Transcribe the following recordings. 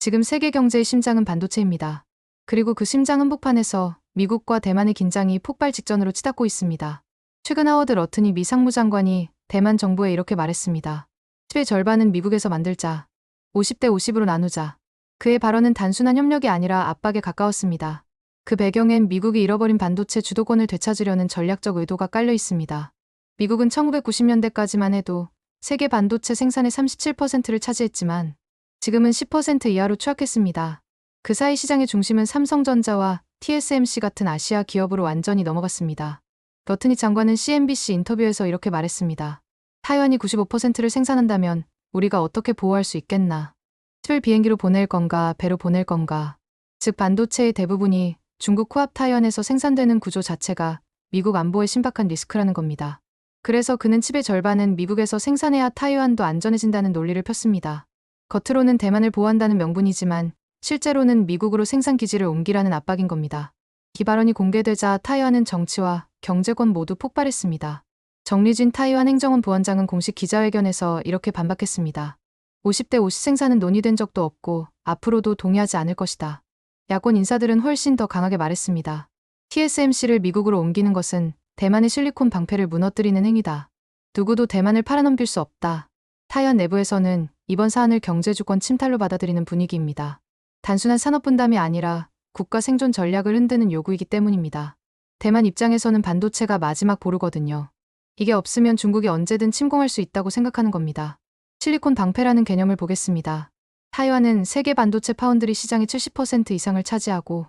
지금 세계 경제의 심장은 반도체입니다. 그리고 그 심장 한복판에서 미국과 대만의 긴장이 폭발 직전으로 치닫고 있습니다. 최근 하워드 러튼이 미 상무장관이 대만 정부에 이렇게 말했습니다. 칩의 절반은 미국에서 만들자. 50대 50으로 나누자. 그의 발언은 단순한 협력이 아니라 압박에 가까웠습니다. 그 배경엔 미국이 잃어버린 반도체 주도권을 되찾으려는 전략적 의도가 깔려 있습니다. 미국은 1990년대까지만 해도 세계 반도체 생산의 37%를 차지했지만 지금은 10% 이하로 추락했습니다. 그 사이 시장의 중심은 삼성전자와 TSMC 같은 아시아 기업으로 완전히 넘어갔습니다. 러튼이 장관은 CNBC 인터뷰에서 이렇게 말했습니다. 타이완이 95%를 생산한다면 우리가 어떻게 보호할 수 있겠나? 칩을 비행기로 보낼 건가, 배로 보낼 건가? 즉 반도체의 대부분이 중국 코앞 타이완에서 생산되는 구조 자체가 미국 안보에 심각한 리스크라는 겁니다. 그래서 그는 칩의 절반은 미국에서 생산해야 타이완도 안전해진다는 논리를 폈습니다. 겉으로는 대만을 보호한다는 명분이지만 실제로는 미국으로 생산 기지를 옮기라는 압박인 겁니다. 이 발언이 공개되자 타이완은 정치와 경제권 모두 폭발했습니다. 정리진 타이완 행정원 부원장은 공식 기자회견에서 이렇게 반박했습니다. 50대 50 생산은 논의된 적도 없고 앞으로도 동의하지 않을 것이다. 야권 인사들은 훨씬 더 강하게 말했습니다. TSMC를 미국으로 옮기는 것은 대만의 실리콘 방패를 무너뜨리는 행위다. 누구도 대만을 팔아넘길 수 없다. 타이완 내부에서는 이번 사안을 경제주권 침탈로 받아들이는 분위기입니다. 단순한 산업 분담이 아니라 국가 생존 전략을 흔드는 요구이기 때문입니다. 대만 입장에서는 반도체가 마지막 보루거든요. 이게 없으면 중국이 언제든 침공할 수 있다고 생각하는 겁니다. 실리콘 방패라는 개념을 보겠습니다. 타이완은 세계 반도체 파운드리 시장의 70% 이상을 차지하고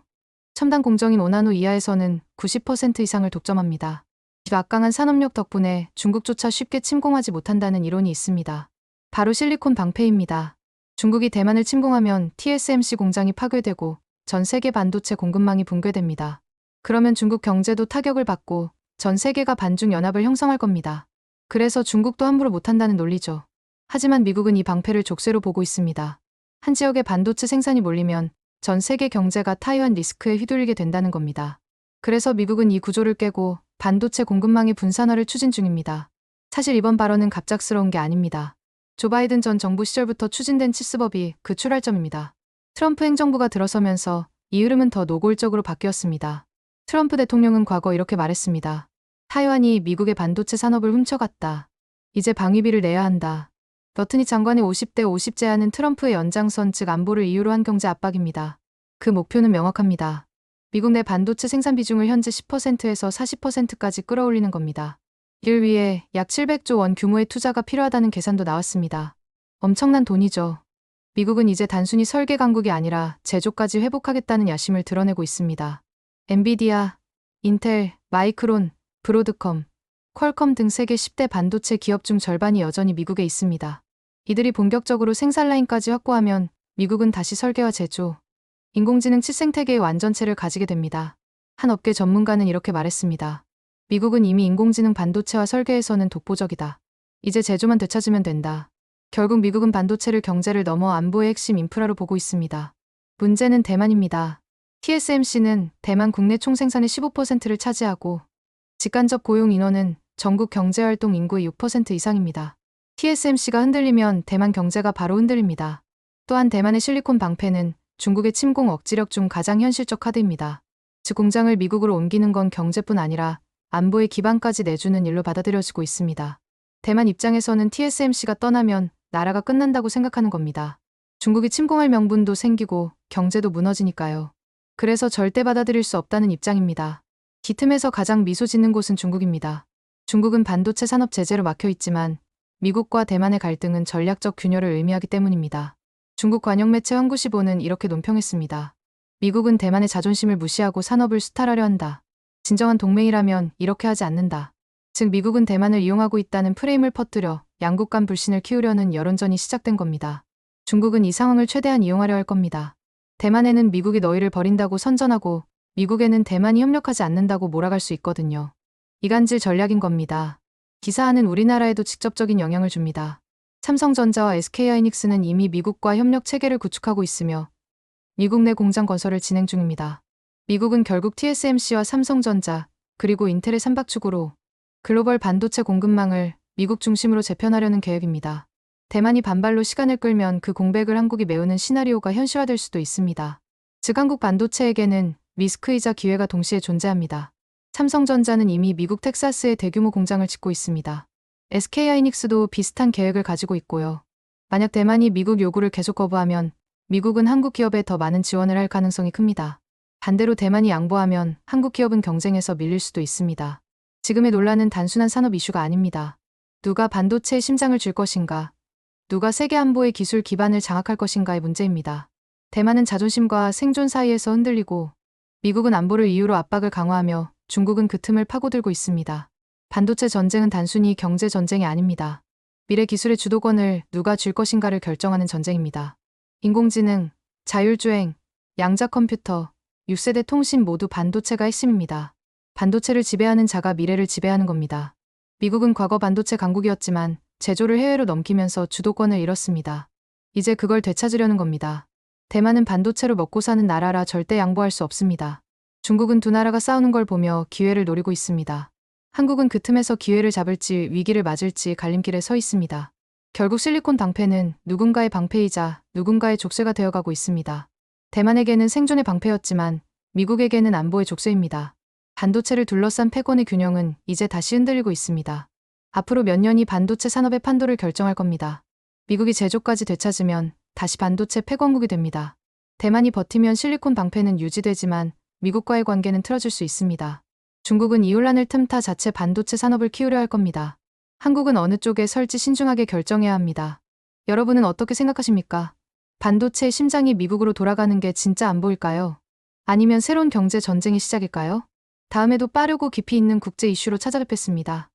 첨단 공정인 5나노 이하에서는 90% 이상을 독점합니다. 이 막강한 산업력 덕분에 중국조차 쉽게 침공하지 못한다는 이론이 있습니다. 바로 실리콘 방패입니다. 중국이 대만을 침공하면 TSMC 공장이 파괴되고 전 세계 반도체 공급망이 붕괴됩니다. 그러면 중국 경제도 타격을 받고 전 세계가 반중 연합을 형성할 겁니다. 그래서 중국도 함부로 못한다는 논리죠. 하지만 미국은 이 방패를 족쇄로 보고 있습니다. 한 지역의 반도체 생산이 몰리면 전 세계 경제가 타이완 리스크에 휘둘리게 된다는 겁니다. 그래서 미국은 이 구조를 깨고 반도체 공급망의 분산화를 추진 중입니다. 사실 이번 발언은 갑작스러운 게 아닙니다. 조 바이든 전 정부 시절부터 추진된 칩스법이 그 출발점입니다. 트럼프 행정부가 들어서면서 이 흐름은 더 노골적으로 바뀌었습니다. 트럼프 대통령은 과거 이렇게 말했습니다. 타이완이 미국의 반도체 산업을 훔쳐갔다. 이제 방위비를 내야 한다. 러튼이 장관의 50대 50 제안은 트럼프의 연장선 즉 안보를 이유로 한 경제 압박입니다. 그 목표는 명확합니다. 미국 내 반도체 생산 비중을 현재 10%에서 40%까지 끌어올리는 겁니다. 이를 위해 약 700조 원 규모의 투자가 필요하다는 계산도 나왔습니다. 엄청난 돈이죠. 미국은 이제 단순히 설계 강국이 아니라 제조까지 회복하겠다는 야심을 드러내고 있습니다. 엔비디아, 인텔, 마이크론, 브로드컴, 퀄컴 등 세계 10대 반도체 기업 중 절반이 여전히 미국에 있습니다. 이들이 본격적으로 생산 라인까지 확보하면 미국은 다시 설계와 제조, 인공지능 칩 생태계의 완전체를 가지게 됩니다. 한 업계 전문가는 이렇게 말했습니다. 미국은 이미 인공지능 반도체와 설계에서는 독보적이다. 이제 제조만 되찾으면 된다. 결국 미국은 반도체를 경제를 넘어 안보의 핵심 인프라로 보고 있습니다. 문제는 대만입니다. TSMC는 대만 국내 총생산의 15%를 차지하고 직간접 고용 인원은 전국 경제활동 인구의 6% 이상입니다. TSMC가 흔들리면 대만 경제가 바로 흔들립니다. 또한 대만의 실리콘 방패는 중국의 침공 억지력 중 가장 현실적 카드입니다. 즉 공장을 미국으로 옮기는 건 경제뿐 아니라 안보의 기반까지 내주는 일로 받아들여지고 있습니다. 대만 입장에서는 TSMC가 떠나면 나라가 끝난다고 생각하는 겁니다. 중국이 침공할 명분도 생기고 경제도 무너지니까요. 그래서 절대 받아들일 수 없다는 입장입니다. 이 틈에서 가장 미소 짓는 곳은 중국입니다. 중국은 반도체 산업 제재로 막혀 있지만 미국과 대만의 갈등은 전략적 균열을 의미하기 때문입니다. 중국 관영 매체 환구시보는 이렇게 논평했습니다. 미국은 대만의 자존심을 무시하고 산업을 수탈하려 한다. 진정한 동맹이라면 이렇게 하지 않는다. 즉 미국은 대만을 이용하고 있다는 프레임을 퍼뜨려 양국 간 불신을 키우려는 여론전이 시작된 겁니다. 중국은 이 상황을 최대한 이용하려 할 겁니다. 대만에는 미국이 너희를 버린다고 선전하고 미국에는 대만이 협력하지 않는다고 몰아갈 수 있거든요. 이간질 전략인 겁니다. 기사안은 우리나라에도 직접적인 영향을 줍니다. 삼성전자와 SK하이닉스는 이미 미국과 협력 체계를 구축하고 있으며 미국 내 공장 건설을 진행 중입니다. 미국은 결국 TSMC와 삼성전자 그리고 인텔의 삼박축으로 글로벌 반도체 공급망을 미국 중심으로 재편하려는 계획입니다. 대만이 반발로 시간을 끌면 그 공백을 한국이 메우는 시나리오가 현실화될 수도 있습니다. 즉 한국 반도체에게는 리스크이자 기회가 동시에 존재합니다. 삼성전자는 이미 미국 텍사스에 대규모 공장을 짓고 있습니다. SK하이닉스도 비슷한 계획을 가지고 있고요. 만약 대만이 미국 요구를 계속 거부하면 미국은 한국 기업에 더 많은 지원을 할 가능성이 큽니다. 반대로 대만이 양보하면 한국 기업은 경쟁에서 밀릴 수도 있습니다. 지금의 논란은 단순한 산업 이슈가 아닙니다. 누가 반도체의 심장을 줄 것인가, 누가 세계 안보의 기술 기반을 장악할 것인가의 문제입니다. 대만은 자존심과 생존 사이에서 흔들리고 미국은 안보를 이유로 압박을 강화하며 중국은 그 틈을 파고들고 있습니다. 반도체 전쟁은 단순히 경제 전쟁이 아닙니다. 미래 기술의 주도권을 누가 줄 것인가를 결정하는 전쟁입니다. 인공지능, 자율주행, 양자 컴퓨터, 6세대 통신 모두 반도체가 핵심입니다. 반도체를 지배하는 자가 미래를 지배하는 겁니다. 미국은 과거 반도체 강국이었지만 제조를 해외로 넘기면서 주도권을 잃었습니다. 이제 그걸 되찾으려는 겁니다. 대만은 반도체로 먹고 사는 나라라 절대 양보할 수 없습니다. 중국은 두 나라가 싸우는 걸 보며 기회를 노리고 있습니다. 한국은 그 틈에서 기회를 잡을지 위기를 맞을지 갈림길에 서 있습니다. 결국 실리콘 방패는 누군가의 방패이자 누군가의 족쇄가 되어가고 있습니다. 대만에게는 생존의 방패였지만 미국에게는 안보의 족쇄입니다. 반도체를 둘러싼 패권의 균형은 이제 다시 흔들리고 있습니다. 앞으로 몇 년이 반도체 산업의 판도를 결정할 겁니다. 미국이 제조까지 되찾으면 다시 반도체 패권국이 됩니다. 대만이 버티면 실리콘 방패는 유지되지만 미국과의 관계는 틀어질 수 있습니다. 중국은 이혼란을 틈타 자체 반도체 산업을 키우려 할 겁니다. 한국은 어느 쪽에 설지 신중하게 결정해야 합니다. 여러분은 어떻게 생각하십니까? 반도체의 심장이 미국으로 돌아가는 게 진짜 안보일까요? 아니면 새로운 경제 전쟁의 시작일까요? 다음에도 빠르고 깊이 있는 국제 이슈로 찾아뵙겠습니다.